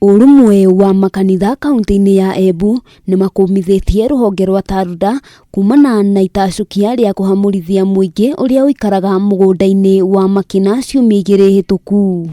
Urumwe wa makanitha kaunti-ini ya Embu nimakumithitie ruhonge rwa TARDA kumana na itacukia ria kuhamurithia muingi uria uikaraga mugunda-ini wa Makina ciumia igiri hituku.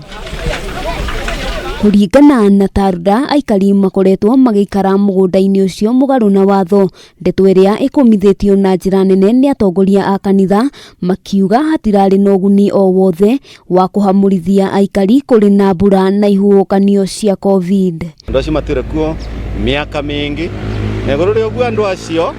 Kuringana na TARDA, aikari makoretwo magikara mugunda-ini ucio mugaru na watho, ndeto iria ikumithitio na njira nene ni atongoria a kanitha makiuga hatirari na uguni o wothe wa kuhamurithia aikari kuri na mbura na ihuhukanio cia COVID. Andu acio matire kuo miaka mingi na iguru ri uguo andu acio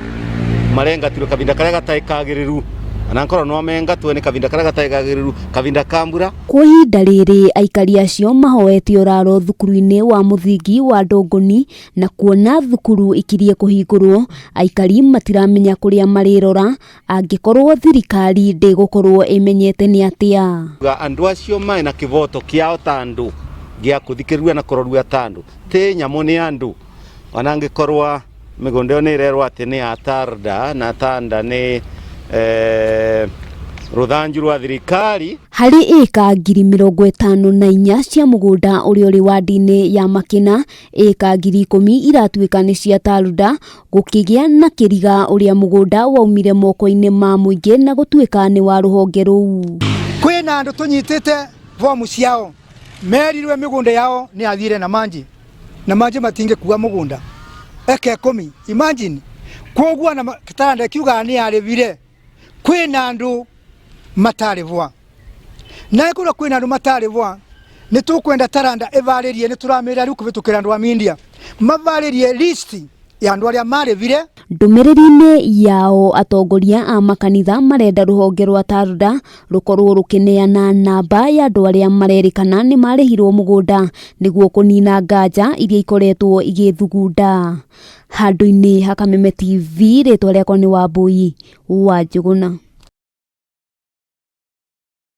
marengatirwo kavinda karia gataikagiriru anankoro no mengatwo ni kavinda karia gataikagiriru kavinda kambura. Kwa ihinda riri aikari acio mahoete uraro thukuru-ini wa muthingi wa Ndongoni na kuona thukuru ikirie kuhingurwo, aikari matiramenya kuria marirora angikorwo thirikari ndigukorwo imenyete ni atia. Andu acio mai na kihoto kiao tandu gia kuthikirua na kurorua tandu te nyamu ni andu anangikorwa migunda yo ni irerwo ati ni ya TARDA na TARDA ni ruthanju rwa thirikari. Hari eka ngiri 54 cia mugunda uria uri wadi-ini ya Makina, eka ngiri 10 iratuika ni cia TARDA, gukigia na kiriga uria mugunda waumire moko-ini ma muingi na gutuika ni wa ruhonge ruu. Kwina andu tunyitite fomu ciao merirwe migunda yao ni athire na manji matinge kuwa mugunda eke 10. Imagine kogwa na TARDA kiuga ni arevire kwina andu matarivwa na ikura kwina andu matarivwa ni tukwenda TARDA evaririe ni turamira ri kuvitukira andu a media mavaririe list ya andu aria marevire. Ndumiriri-ini yao atongoria a makanitha marenda ruhonge rwa TARDA rukorwo rukineana namba ya andu aria marerikana ni marihirwo mugunda niguo kunina nganja iria ikoretwo igithugunda. Handu-ini ha Kameme TV, ritwa riakwa ni Wambui wa Njuguna.